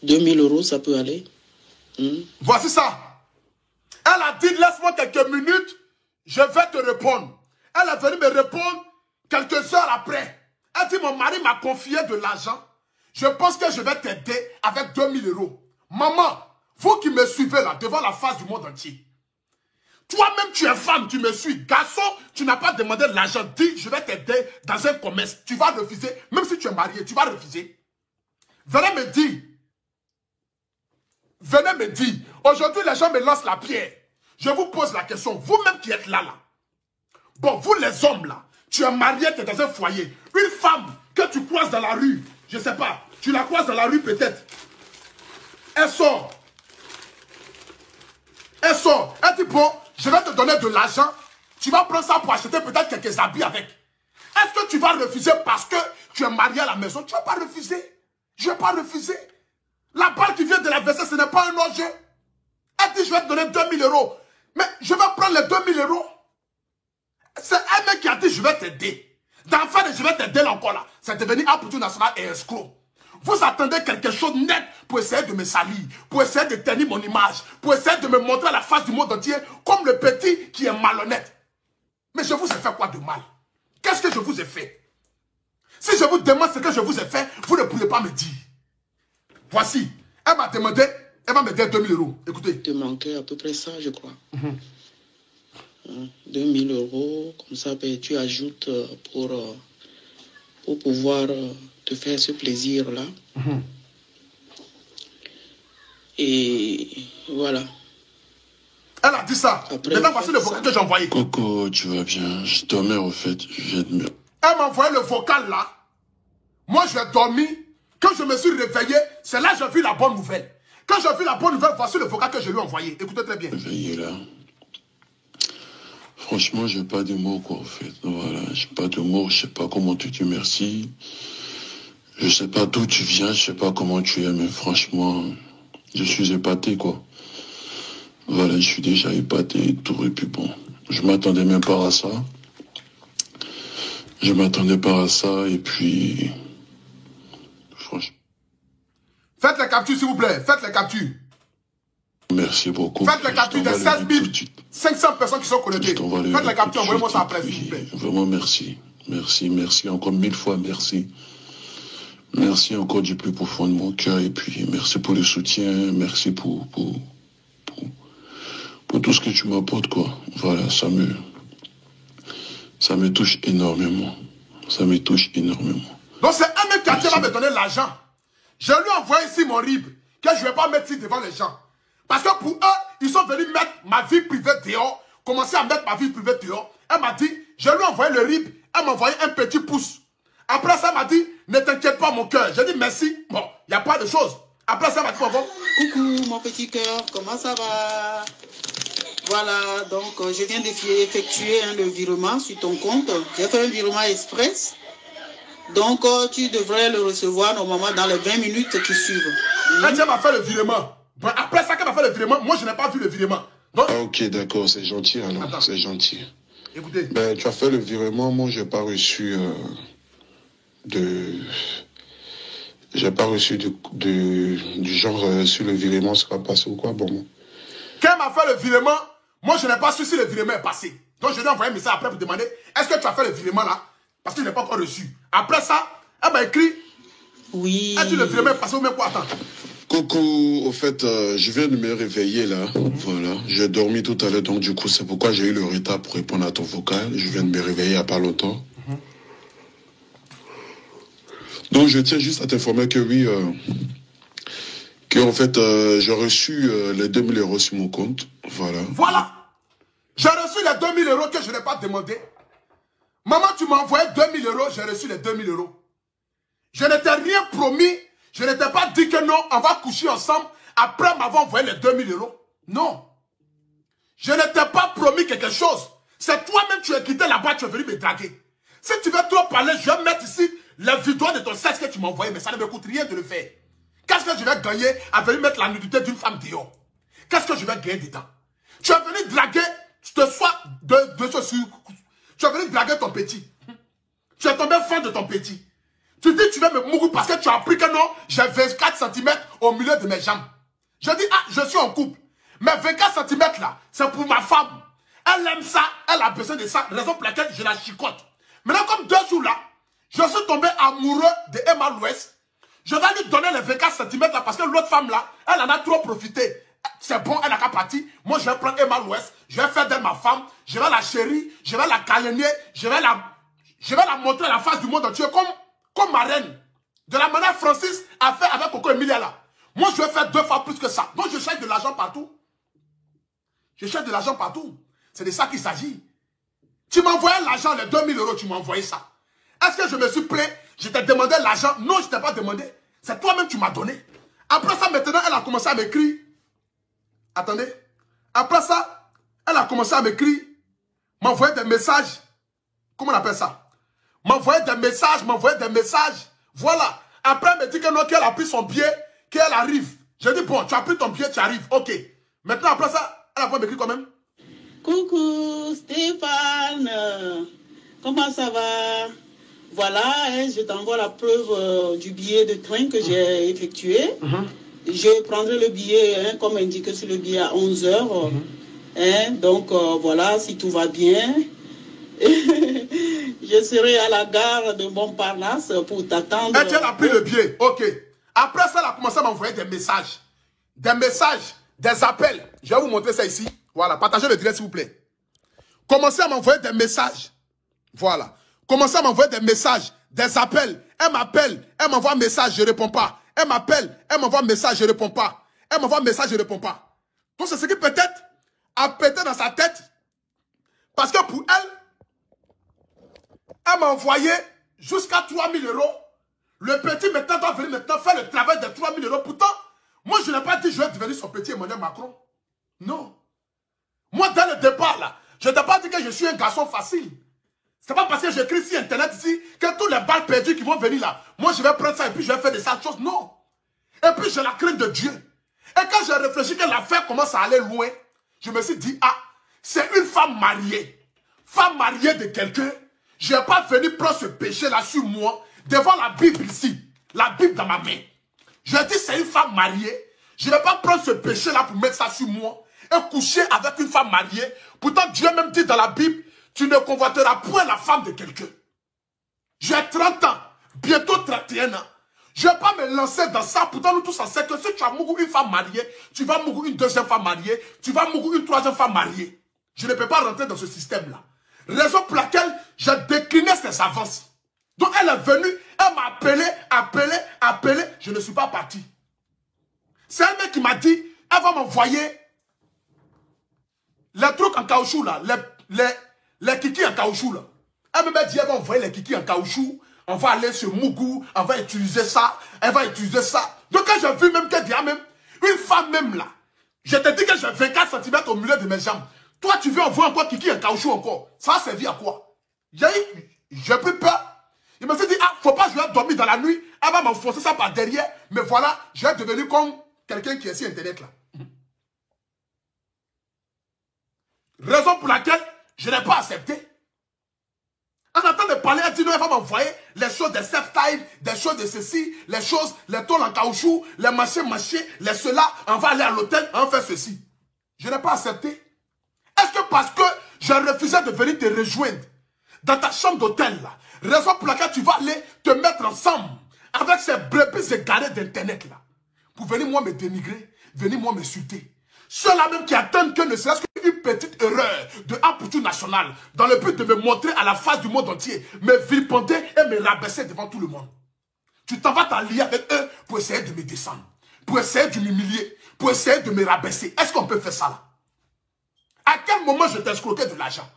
2000 €, ça peut aller. Voici ça. Elle a dit, laisse-moi quelques minutes, je vais te répondre. Elle est venue me répondre quelques heures après. Elle dit, mon mari m'a confié de l'argent. Je pense que je vais t'aider avec 2000 €. Maman, vous qui me suivez là, devant la face du monde entier. Toi-même, tu es femme, tu me suis. Garçon, tu n'as pas demandé de l'argent. Dis, je vais t'aider dans un commerce. Tu vas refuser. Même si tu es marié, tu vas refuser. Venez me dire. Venez me dire. Aujourd'hui, les gens me lancent la pierre. Je vous pose la question. Vous-même qui êtes là. Bon, vous les hommes là, tu es marié, tu es dans un foyer. Une femme que tu croises dans la rue, je ne sais pas, tu la croises dans la rue peut-être. Elle sort. Elle sort. Elle dit, bon, je vais te donner de l'argent. Tu vas prendre ça pour acheter peut-être quelques habits avec. Est-ce que tu vas refuser parce que tu es marié à la maison? Tu ne vas pas refuser. Je ne vais pas refuser. La balle qui vient de la verser, ce n'est pas un enjeu. Elle dit, je vais te donner 2000 €. Mais je vais prendre les 2000 €. C'est elle-même qui a dit, je vais t'aider. D'enfin, je vais t'aider là encore là. C'est devenu un poutou national et escroc. Vous attendez quelque chose de net pour essayer de me salir, pour essayer de tenir mon image, pour essayer de me montrer à la face du monde entier comme le petit qui est malhonnête. Mais je vous ai fait quoi de mal? Qu'est-ce que je vous ai fait? Si je vous demande ce que je vous ai fait, vous ne pouvez pas me dire. Voici, elle m'a demandé, elle va me donner 2000 €. Écoutez. Il te manquait à peu près ça, je crois. 2000 €, comme ça, ben, tu ajoutes pour pouvoir te faire ce plaisir-là. Et voilà. Elle a dit ça. Après, maintenant, voici le vocal que j'ai envoyé. Coco, tu vas bien? Je dormais au fait, je viens de me... Elle m'a envoyé le vocal là. Moi, j'ai dormi. Quand je me suis réveillé, c'est là que j'ai vu la bonne nouvelle. Quand j'ai vu la bonne nouvelle, voici le vocal que je lui ai envoyé. Écoutez très bien. Réveillé là. Franchement, j'ai pas de mots, quoi, en fait. Voilà, j'ai pas de mots, je sais pas comment te dire merci. Je sais pas d'où tu viens, je sais pas comment tu es, mais franchement, je suis épaté, quoi. Voilà, je suis déjà épaté et tout, et puis bon, je m'attendais même pas à ça. Je m'attendais pas à ça, et puis, franchement. Faites les captures, s'il vous plaît, faites les captures. Merci beaucoup. Faites les captures des 16 500 personnes qui sont connectées. Faites les captures, envoyez-moi ça après, s'il vous plaît. Vraiment, merci. Merci, merci, encore 1000 fois, merci. Merci encore du plus profond de mon cœur, et puis merci pour le soutien, merci pour tout ce que tu m'apportes, quoi. Voilà, ça me touche énormément. Ça me touche énormément. Donc c'est un mec qui va me donner l'argent. Je lui ai envoyé ici mon RIB, que je ne vais pas mettre ici devant les gens. Parce que pour eux, ils sont venus mettre ma vie privée dehors, commencer à mettre ma vie privée dehors. Elle m'a dit, je lui ai envoyé le RIB, elle m'a envoyé un petit pouce. Après ça, elle m'a dit, ne t'inquiète pas mon cœur. J'ai dit merci. Bon, il n'y a pas de chose. Après ça, elle m'a dit, bon. Coucou mon petit cœur, comment ça va? Voilà, donc je viens d'effectuer le virement sur ton compte. J'ai fait un virement express. Donc tu devrais le recevoir normalement dans les 20 minutes qui suivent. Quand elle m'a fait le virement, bon, après ça qu'elle m'a fait le virement, moi je n'ai pas vu le virement. Donc... Ah, ok, d'accord, c'est gentil alors. C'est gentil. Écoutez. Ben, tu as fait le virement, moi j'ai pas reçu j'ai pas reçu du genre sur le virement sera passé ou quoi, bon. Quand elle m'a fait le virement, moi je n'ai pas su si le virement est passé. Donc je lui ai envoyé un message après pour demander, est-ce que tu as fait le virement là? Parce que je n'ai pas encore reçu. Après ça, elle m'a écrit, oui. Est-ce que le virement est passé ou même quoi? Attends. Coucou, au fait, je viens de me réveiller là, voilà. J'ai dormi tout à l'heure, donc du coup c'est pourquoi j'ai eu le retard pour répondre à ton vocal. Je viens de me réveiller il n'y a pas longtemps. Donc je tiens juste à t'informer que oui, en fait, j'ai reçu les 2000 € sur mon compte, voilà. Voilà. J'ai reçu les 2000 € que je n'ai pas demandé. Maman, tu m'as envoyé 2000 €, j'ai reçu les 2000 €. Je ne t'ai rien promis, je ne t'ai pas dit que non, on va coucher ensemble après m'avoir envoyé les 2000 €. Non. Je ne t'ai pas promis quelque chose. C'est toi-même qui es quitté là-bas, tu es venu me draguer. Si tu veux trop parler, je vais mettre ici les vidéos de ton sexe que tu m'as envoyé, mais ça ne me coûte rien de le faire. Qu'est-ce que je vais gagner à venir mettre la nudité d'une femme dehors? Qu'est-ce que je vais gagner dedans? Tu es venu draguer, tu es venu draguer ton petit. Tu es tombé fan de ton petit. Tu dis tu vas me mourir parce que tu as appris que non, j'ai 24 cm au milieu de mes jambes. Je dis, ah, je suis en couple. Mais 24 cm là, c'est pour ma femme. Elle aime ça, elle a besoin de ça, raison pour laquelle je la chicote. Maintenant, comme 2 jours là, je suis tombé amoureux de Emma Louest. Je vais lui donner les 24 cm là parce que l'autre femme là, elle en a trop profité. C'est bon, elle n'a qu'à partir. Moi, je vais prendre Emma Louest, je vais faire d'elle ma femme, je vais la chérir, je vais la câliner, je vais la montrer à la face du monde entier comme ma reine. De la manière Francis a fait avec Coco Emilia là. Moi, je vais faire 2 fois plus que ça. Donc, je cherche de l'argent partout. Je cherche de l'argent partout. C'est de ça qu'il s'agit. Tu m'as envoyé l'argent, les 2000 €, tu m'as envoyé ça. Est-ce que je me suis plaint? Je t'ai demandé l'argent? Non, je ne t'ai pas demandé. C'est toi-même qui m'as donné. Après ça, maintenant, elle a commencé à m'écrire. Attendez. Après ça, elle a commencé à m'écrire, m'envoyer des messages. Comment on appelle ça? M'envoyer des messages. Voilà. Après, elle me dit que non, qu'elle a pris son billet, qu'elle arrive. J'ai dit, bon, tu as pris ton billet, tu arrives. Ok. Maintenant, après ça, elle a pas m'écrire quand même. Coucou Stéphane, comment ça va? Voilà, je t'envoie la preuve du billet de train que j'ai effectué. Je prendrai le billet, comme indiqué sur le billet, à 11 h. Donc voilà, si tout va bien, je serai à la gare de Montparnasse pour t'attendre. Et tu as pris le billet, ok. Après ça, elle a commencé à m'envoyer des messages. Des appels. Je vais vous montrer ça ici. Voilà, partagez le direct s'il vous plaît. Commencez à m'envoyer des messages. Voilà. Commencez à m'envoyer des messages, des appels. Elle m'appelle, elle m'envoie un message, je ne réponds pas. Elle m'appelle, elle m'envoie un message, je ne réponds pas. Elle m'envoie un message, je ne réponds pas. Donc c'est ce qui peut-être a pété dans sa tête. Parce que pour elle m'a envoyé jusqu'à 3000 €. Le petit maintenant doit venir maintenant faire le travail de 3 000 €. Pourtant, moi je n'ai pas dit je vais devenir son petit Emmanuel Macron. Non. Moi dès le départ là, je ne t'ai pas dit que je suis un garçon facile. C'est pas parce que j'écris sur internet ici que tous les balles perdues qui vont venir là, moi je vais prendre ça et puis je vais faire de sales choses. Non. Et puis j'ai la crainte de Dieu. Et quand j'ai réfléchi que l'affaire commence à aller loin, je me suis dit, ah, c'est une femme mariée de quelqu'un. Je n'ai pas venu prendre ce péché-là sur moi, devant la Bible ici, la Bible dans ma main. Je dis, c'est une femme mariée. Je ne vais pas prendre ce péché-là pour mettre ça sur moi et coucher avec une femme mariée. Pourtant, Dieu même dit dans la Bible, tu ne convoiteras point la femme de quelqu'un. J'ai 30 ans, bientôt 31 ans. Je ne vais pas me lancer dans ça. Pourtant, nous tous on sait que si tu as mouru une femme mariée, tu vas mourir une deuxième femme mariée, tu vas mourir une troisième femme mariée. Je ne peux pas rentrer dans ce système-là. Raison pour laquelle j'ai décliné ses avances. Donc, elle est venue, elle m'a appelé, je ne suis pas parti. C'est elle-même qui m'a dit, elle va m'envoyer les trucs en caoutchouc là, les kikis en caoutchouc là. Elle m'a dit, elle va envoyer les kikis en caoutchouc, on va aller sur Mougou, on va utiliser ça, elle va utiliser ça. Donc quand j'ai vu même qu'elle dit, même, une femme même là, je te dis que j'ai 24 cm au milieu de mes jambes. Toi tu veux envoyer encore kiki en caoutchouc encore. Ça a servi à quoi? J'ai pris peur. Il me s'est dit, ah, faut pas que je vais dormir dans la nuit, elle va m'enfoncer ça par derrière, mais voilà, je vais devenir comme quelqu'un qui est sur internet là. Raison pour laquelle je n'ai pas accepté. En train de parler, elle dit non, elle va m'envoyer les choses de self-time, des choses de ceci, les choses, les tôles en caoutchouc, les machins, les cela, on va aller à l'hôtel, on fait ceci. Je n'ai pas accepté. Est-ce que parce que j'ai refusé de venir te rejoindre dans ta chambre d'hôtel là, raison pour laquelle tu vas aller te mettre ensemble avec ces brebis égarés d'internet là, pour venir moi me dénigrer, venir moi m'insulter. Ceux-là même qui attendent que ne serait-ce qu'une petite erreur de un pour tout national, dans le but de me montrer à la face du monde entier, me vilipender et me rabaisser devant tout le monde. Tu t'en vas t'allier avec eux pour essayer de me descendre, pour essayer de m'humilier, pour essayer de me rabaisser. Est-ce qu'on peut faire ça là? À quel moment je t'ai escroqué de l'argent?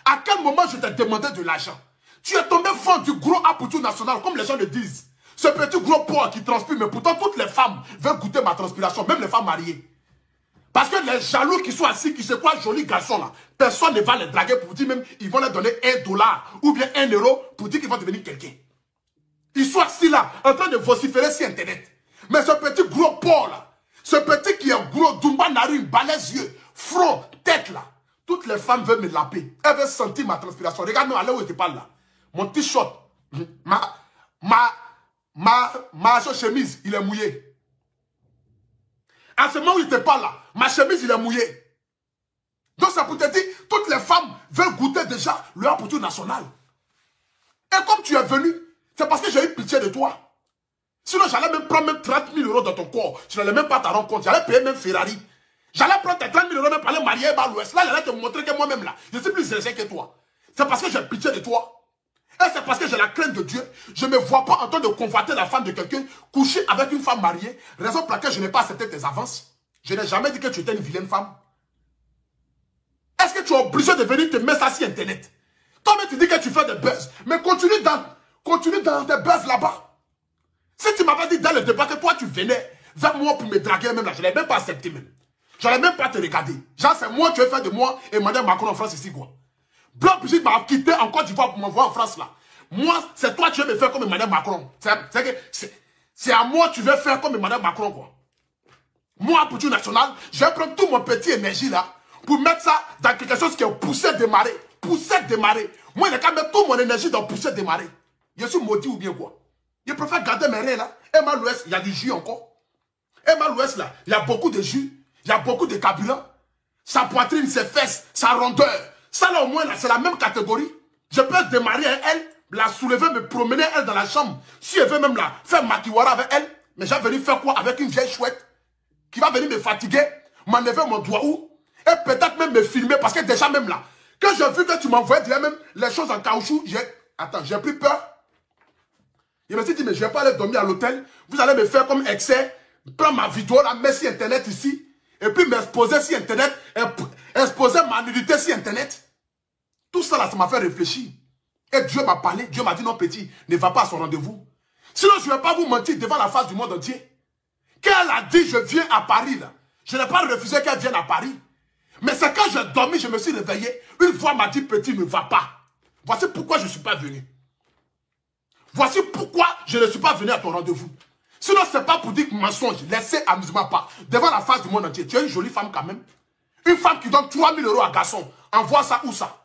À quel moment je t'ai demandé de l'argent? Tu es tombé fort du gros un pour tout national, comme les gens le disent. Ce petit gros porc qui transpire, mais pourtant toutes les femmes veulent goûter ma transpiration, même les femmes mariées. Parce que les jaloux qui sont assis, qui se croient jolis garçons là, personne ne va les draguer pour dire même, ils vont leur donner $1 ou bien 1 € pour dire qu'ils vont devenir quelqu'un. Ils sont assis là, en train de vociférer sur internet. Mais ce petit gros porc là, ce petit qui est gros, Dumba narine, balèze yeux, front, tête là, toutes les femmes veulent me laper. Elles veulent sentir ma transpiration. Regarde-moi, allez où tu parles là. Mon t-shirt, ma chemise, il est mouillé. À ce moment où il te parle là, ma chemise il est mouillée. Donc ça pour te dire, toutes les femmes veulent goûter déjà le un pour tout national. Et comme tu es venu, c'est parce que j'ai eu pitié de toi. Sinon j'allais même prendre même 30 000 € dans ton corps. Tu n'allais même pas t'en rendre compte. J'allais payer même Ferrari. J'allais prendre tes 30 000 € même pour aller marier à l'Ouest. Là, j'allais te montrer que moi-même là, je suis plus zélé que toi. C'est parce que j'ai pitié de toi. Et c'est parce que j'ai la crainte de Dieu. Je ne me vois pas en train de convoiter la femme de quelqu'un, coucher avec une femme mariée, raison pour laquelle je n'ai pas accepté tes avances. Je n'ai jamais dit que tu étais une vilaine femme. Est-ce que tu es obligé de venir te mettre ça sur internet? Toi-même tu dis que tu fais des buzz, mais continue dans tes buzz là-bas. Si tu m'avais dit dans le débat que toi tu venais vers moi pour me draguer même là, je n'allais même pas accepté même. Je n'allais même pas te regarder. Genre c'est moi tu veux faire de moi Emmanuel Macron en France ici quoi. Blanc Brigitte m'a quitté en Côte d'Ivoire pour m'envoyer en France là. Moi, c'est toi tu veux me faire comme Emmanuel Macron. C'est à moi tu veux faire comme Emmanuel Macron quoi. Moi, pour tout national, je vais prendre toute mon petit énergie là pour mettre ça dans quelque chose qui est poussé démarrer. Poussé démarrer. Moi, je n'ai qu'à mettre toute mon énergie dans poussé démarrer. Je suis maudit ou bien quoi. Je préfère garder mes reins là. Et mal l'ouest, il y a du jus encore. Et mal l'ouest là, il y a beaucoup de jus. Il y a beaucoup de carburant. Sa poitrine, ses fesses, sa rondeur. Ça là au moins là, c'est la même catégorie. Je peux démarrer elle, la soulever, me promener elle dans la chambre. Si elle veut même là, faire makiwara avec elle, mais j'ai venu faire quoi avec une vieille chouette qui va venir me fatiguer, m'enlever mon doigt où, et peut-être même me filmer, parce que déjà même là, quand j'ai vu que tu m'envoyais déjà même les choses en caoutchouc, j'ai pris peur. Je me suis dit, mais je ne vais pas aller dormir à l'hôtel, vous allez me faire comme excès, prendre ma vidéo, la mettre sur internet ici, et puis m'exposer sur internet, exposer ma nudité sur internet. Tout ça là, ça m'a fait réfléchir. Et Dieu m'a parlé, Dieu m'a dit non petit, ne va pas à son rendez-vous. Sinon, je ne vais pas vous mentir devant la face du monde entier. Quand elle a dit, je viens à Paris, là, je n'ai pas refusé qu'elle vienne à Paris. Mais c'est quand j'ai dormi, je me suis réveillé. Une voix m'a dit, petit, ne va pas. Voici pourquoi je ne suis pas venu. Voici pourquoi je ne suis pas venu à ton rendez-vous. Sinon, ce n'est pas pour dire que mensonge. Laissez amusement pas. Devant la face du monde entier, tu es une jolie femme quand même. Une femme qui donne 3 000 € à garçon. Envoie ça où ça?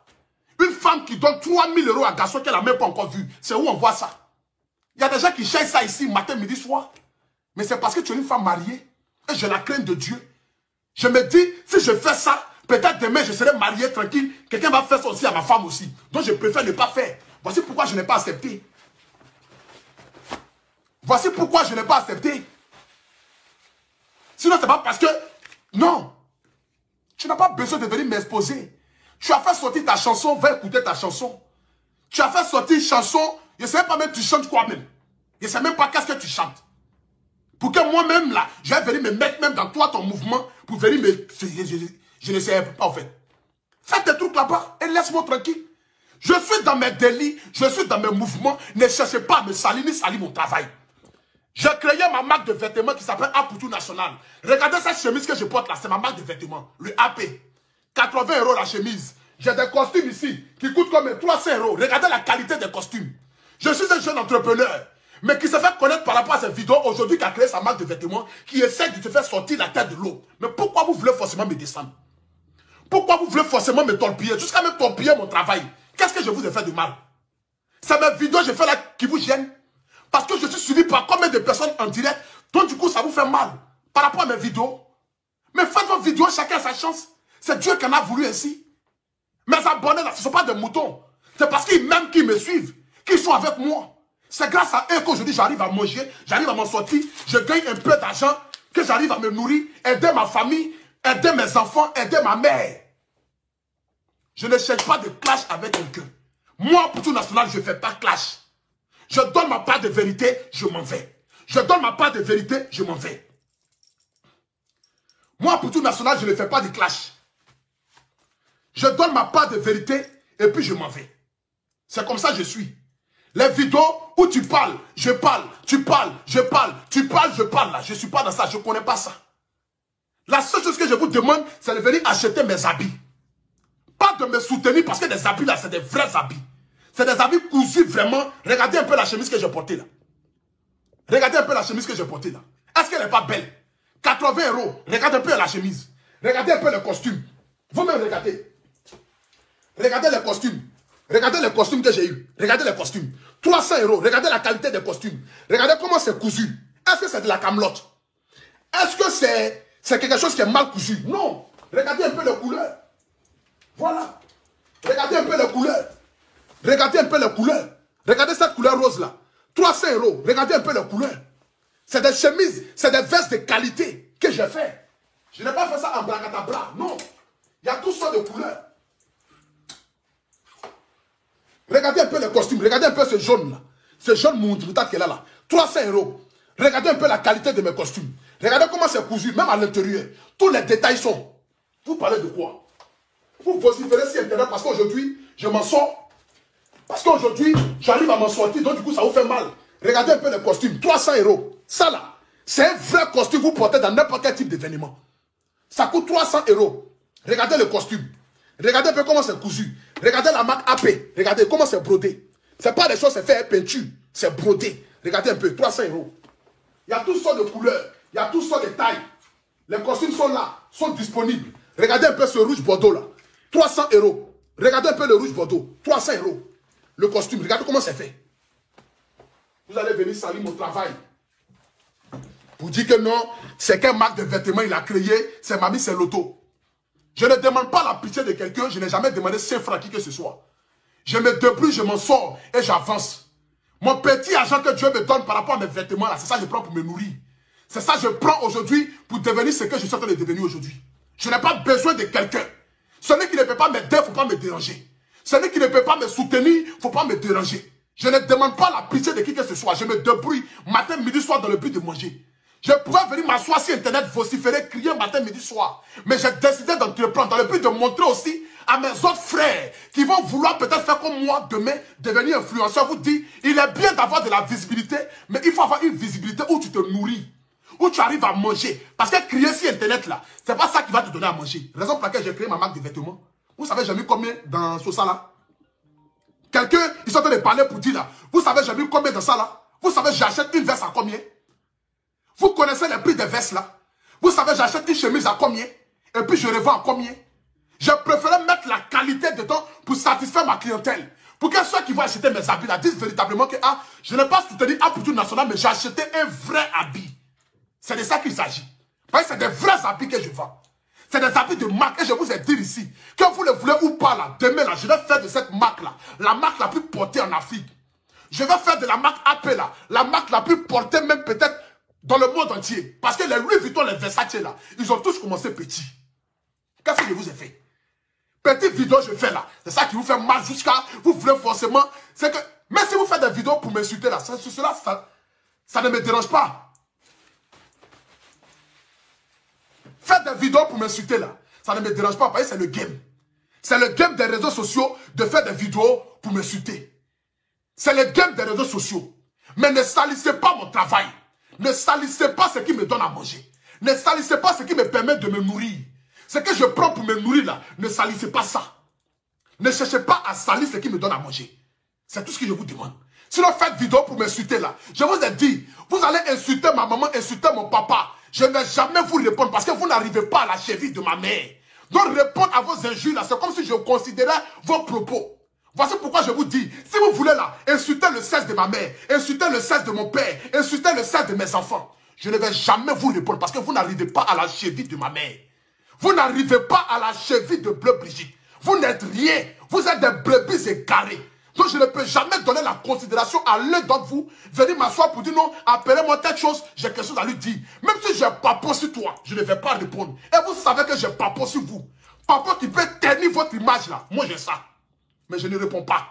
Une femme qui donne 3 000 € à garçon qu'elle n'a même pas encore vu. C'est où on voit ça? Il y a des gens qui cherchent ça ici, matin, midi, soir. Mais c'est parce que tu es une femme mariée. Et je la crains de Dieu. Je me dis, si je fais ça, peut-être demain je serai marié tranquille. Quelqu'un va faire ça aussi à ma femme aussi. Donc je préfère ne pas faire. Voici pourquoi je n'ai pas accepté. Voici pourquoi je n'ai pas accepté. Sinon, c'est pas parce que... Non. Tu n'as pas besoin de venir m'exposer. Tu as fait sortir ta chanson, va écouter ta chanson. Tu as fait sortir chanson, je ne sais pas même tu chantes quoi même. Je ne sais même pas qu'est-ce que tu chantes. Pour que moi-même là, je vais venir me mettre même dans toi ton mouvement, pour venir me... Je ne sais pas en fait. Fais tes trucs là-bas et laisse-moi tranquille. Je suis dans mes délits, je suis dans mes mouvements. Ne cherchez pas à me salir ni salir mon travail. J'ai créé ma marque de vêtements qui s'appelle Apoutou National. Regardez cette chemise que je porte là, c'est ma marque de vêtements. Le AP. 80 € la chemise. J'ai des costumes ici qui coûtent comme 300 €. Regardez la qualité des costumes. Je suis un jeune entrepreneur, mais qui se fait connaître par rapport à cette vidéo aujourd'hui qui a créé sa marque de vêtements, qui essaie de te faire sortir la tête de l'eau. Mais pourquoi vous voulez forcément me descendre? Pourquoi vous voulez forcément me torpiller? Jusqu'à me torpiller mon travail. Qu'est-ce que je vous ai fait de mal? C'est mes vidéos que je fais là qui vous gênent. Parce que je suis suivi par combien de personnes en direct. Donc du coup ça vous fait mal par rapport à mes vidéos. Mais faites vos vidéos, chacun a sa chance. C'est Dieu qui en a voulu ainsi. Mes abonnés là, ce ne sont pas des moutons. C'est parce qu'ils m'aiment, qu'ils me suivent, qu'ils sont avec moi. C'est grâce à eux qu'aujourd'hui j'arrive à manger, j'arrive à m'en sortir, je gagne un peu d'argent, que j'arrive à me nourrir, aider ma famille, aider mes enfants, aider ma mère. Je ne cherche pas de clash avec quelqu'un. Moi, pour tout national, je ne fais pas clash. Je donne ma part de vérité, je m'en vais. Je donne ma part de vérité, je m'en vais. Moi, pour tout national, je ne fais pas de clash. Je donne ma part de vérité et puis je m'en vais. C'est comme ça que je suis. Les vidéos où tu parles, je parle, tu parles, je parle, tu parles, je parle là. Je ne suis pas dans ça, je ne connais pas ça. La seule chose que je vous demande, c'est de venir acheter mes habits. Pas de me soutenir parce que les habits là, c'est des vrais habits. C'est des habits cousus vraiment. Regardez un peu la chemise que j'ai portée là. Regardez un peu la chemise que j'ai portée là. Est-ce qu'elle n'est pas belle? 80 €. Regardez un peu la chemise. Regardez un peu le costume. Vous-même regardez. Regardez les costumes. Regardez les costumes que j'ai eu. Regardez les costumes. 300 €. Regardez la qualité des costumes. Regardez comment c'est cousu. Est-ce que c'est de la camelote? Est-ce que c'est quelque chose qui est mal cousu? Non. Regardez un peu les couleurs. Voilà. Regardez un peu les couleurs. Regardez un peu les couleurs. Regardez cette couleur rose là. 300 €. Regardez un peu les couleurs. C'est des chemises, c'est des vestes de qualité que j'ai fait. Je n'ai pas fait ça en bragatabra. Non. Il y a toutes sortes de couleurs. Regardez un peu les costumes. Regardez un peu ce jaune là. Ce jaune moutarde qui est là. 300 €. Regardez un peu la qualité de mes costumes. Regardez comment c'est cousu, même à l'intérieur. Tous les détails sont. Vous parlez de quoi? Vous vociférez sur Internet parce qu'aujourd'hui, je m'en sors. Parce qu'aujourd'hui, j'arrive à m'en sortir. Donc du coup, ça vous fait mal. Regardez un peu les costumes. 300 €. Ça là, c'est un vrai costume que vous portez dans n'importe quel type d'événement. Ça coûte 300 €. Regardez le costume. Regardez un peu comment c'est cousu. Regardez la marque AP. Regardez comment c'est brodé. Ce n'est pas des choses, c'est fait avec peinture. C'est brodé. Regardez un peu, 300 €. Il y a toutes sortes de couleurs. Il y a toutes sortes de tailles. Les costumes sont là, sont disponibles. Regardez un peu ce rouge bordeaux là. 300 €. Regardez un peu le rouge bordeaux. 300 €. Le costume, regardez comment c'est fait. Vous allez venir salir mon travail. Vous dites que non, c'est quelle marque de vêtements il a créé, c'est Mami, c'est Loto. Je ne demande pas la pitié de quelqu'un, je n'ai jamais demandé 5 francs qui que ce soit. Je me débrouille, je m'en sors et j'avance. Mon petit argent que Dieu me donne par rapport à mes vêtements, c'est ça que je prends pour me nourrir. C'est ça que je prends aujourd'hui pour devenir ce que je suis en train de devenir aujourd'hui. Je n'ai pas besoin de quelqu'un. Celui qui ne peut pas m'aider, il ne faut pas me déranger. Celui qui ne peut pas me soutenir, il ne faut pas me déranger. Je ne demande pas la pitié de qui que ce soit. Je me débrouille matin, midi, soir dans le but de manger. Je pourrais venir m'asseoir sur Internet, vociférer, crier matin, midi, soir. Mais j'ai décidé d'entreprendre dans le but de montrer aussi à mes autres frères qui vont vouloir peut-être faire comme moi demain, devenir influenceur, vous dire, il est bien d'avoir de la visibilité, mais il faut avoir une visibilité où tu te nourris, où tu arrives à manger. Parce que crier sur Internet là, c'est pas ça qui va te donner à manger. Raison pour laquelle j'ai créé ma marque de vêtements. Vous savez, j'ai mis combien dans ce ça là? Quelqu'un, ils sont en train de parler pour dire là, vous savez, j'ai mis combien dans ça là? Vous savez, j'achète une veste à combien? Vous connaissez les prix des vestes là? Vous savez, j'achète une chemise à combien? Et puis je revends à combien? Je préférais mettre la qualité dedans pour satisfaire ma clientèle. Pour que ceux qui vont acheter mes habits là disent véritablement que ah, je n'ai pas soutenu Apoutou National, mais j'ai acheté un vrai habit. C'est de ça qu'il s'agit. Parce que c'est des vrais habits que je vends. C'est des habits de marque. Et je vous ai dit ici, que vous le voulez ou pas là, demain là, je vais faire de cette marque là, la marque la plus portée en Afrique. Je vais faire de la marque AP là, la marque la plus portée même peut-être dans le monde entier. Parce que les Louis Vuitton, les Versace là, ils ont tous commencé petits. Qu'est-ce que je vous ai fait? Petite vidéo je fais là. C'est ça qui vous fait mal jusqu'à... Vous voulez forcément... C'est que... Même si vous faites des vidéos pour m'insulter là, ça ne me dérange pas. Faites des vidéos pour m'insulter là, ça ne me dérange pas parce que c'est le game. C'est le game des réseaux sociaux de faire des vidéos pour m'insulter. C'est le game des réseaux sociaux. Mais ne salissez pas mon travail. Ne salissez pas ce qui me donne à manger. Ne salissez pas ce qui me permet de me nourrir. Ce que je prends pour me nourrir là, ne salissez pas ça. Ne cherchez pas à salir ce qui me donne à manger. C'est tout ce que je vous demande. Sinon, faites vidéo pour m'insulter là. Je vous ai dit, vous allez insulter ma maman, insulter mon papa. Je ne vais jamais vous répondre parce que vous n'arrivez pas à la cheville de ma mère. Donc répondre à vos injures là, c'est comme si je considérais vos propos. Voici pourquoi je vous dis, si vous voulez là, insulter le sexe de ma mère, insulter le sexe de mon père, insulter le sexe de mes enfants, je ne vais jamais vous répondre parce que vous n'arrivez pas à la cheville de ma mère. Vous n'arrivez pas à la cheville de Bleu Brigitte. Vous n'êtes rien. Vous êtes des brebis égarés. Donc je ne peux jamais donner la considération à l'un d'entre vous, venir m'asseoir pour dire non, appelez-moi telle chose, j'ai quelque chose à lui dire. Même si j'ai papo sur toi, je ne vais pas répondre. Et vous savez que j'ai papo sur vous. Papo qui peut ternir votre image là, moi j'ai ça. Mais je ne réponds pas.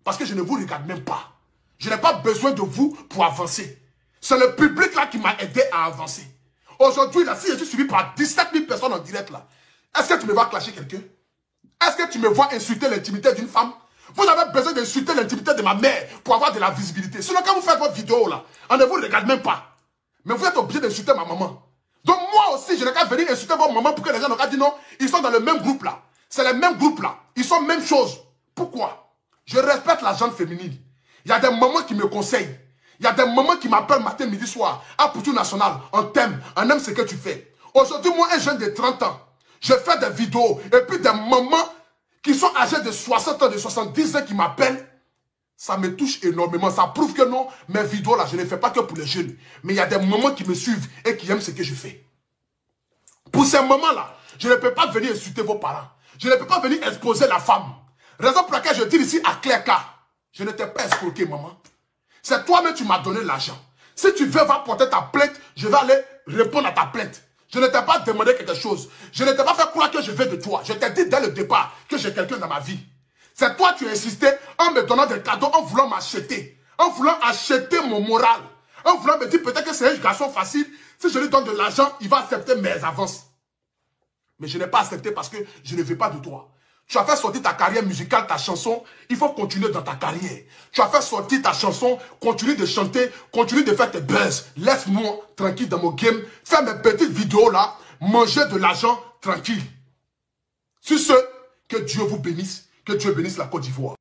Parce que je ne vous regarde même pas. Je n'ai pas besoin de vous pour avancer. C'est le public là qui m'a aidé à avancer. Aujourd'hui là, si je suis suivi par 17 000 personnes en direct là, est-ce que tu me vois clasher quelqu'un? Est-ce que tu me vois insulter l'intimité d'une femme? Vous avez besoin d'insulter l'intimité de ma mère pour avoir de la visibilité. Sinon, quand vous faites votre vidéo là, on ne vous regarde même pas. Mais vous êtes obligé d'insulter ma maman. Donc moi aussi, je n'ai qu'à venir insulter votre maman pour que les gens n'ont qu'à dire non, ils sont dans le même groupe là. C'est le même groupe là. Ils sont même chose. Pourquoi? Je respecte la gente féminine. Il y a des mamans qui me conseillent. Il y a des mamans qui m'appellent matin, midi, soir. Apoutou National, on t'aime, on aime ce que tu fais. Aujourd'hui, moi, un jeune de 30 ans, je fais des vidéos et puis des mamans qui sont âgés de 60 ans, de 70 ans qui m'appellent, ça me touche énormément. Ça prouve que non, mes vidéos là, je ne les fais pas que pour les jeunes. Mais il y a des mamans qui me suivent et qui aiment ce que je fais. Pour ces mamans-là, je ne peux pas venir insulter vos parents. Je ne peux pas venir exposer la femme. Raison pour laquelle je dis ici à clair cas, je ne t'ai pas escroqué, maman. C'est toi-même qui m'as donné l'argent. Si tu veux, va porter ta plainte, je vais aller répondre à ta plainte. Je ne t'ai pas demandé quelque chose. Je ne t'ai pas fait croire que je veux de toi. Je t'ai dit dès le départ que j'ai quelqu'un dans ma vie. C'est toi qui as insisté en me donnant des cadeaux, en voulant m'acheter. En voulant acheter mon moral. En voulant me dire peut-être que c'est un garçon facile. Si je lui donne de l'argent, il va accepter mes avances. Mais je n'ai pas accepté parce que je ne veux pas de toi. Tu as fait sortir ta carrière musicale, ta chanson. Il faut continuer dans ta carrière. Tu as fait sortir ta chanson. Continue de chanter. Continue de faire tes buzz. Laisse-moi tranquille dans mon game. Faire mes petites vidéos là. Manger de l'argent tranquille. Sur ce, que Dieu vous bénisse. Que Dieu bénisse la Côte d'Ivoire.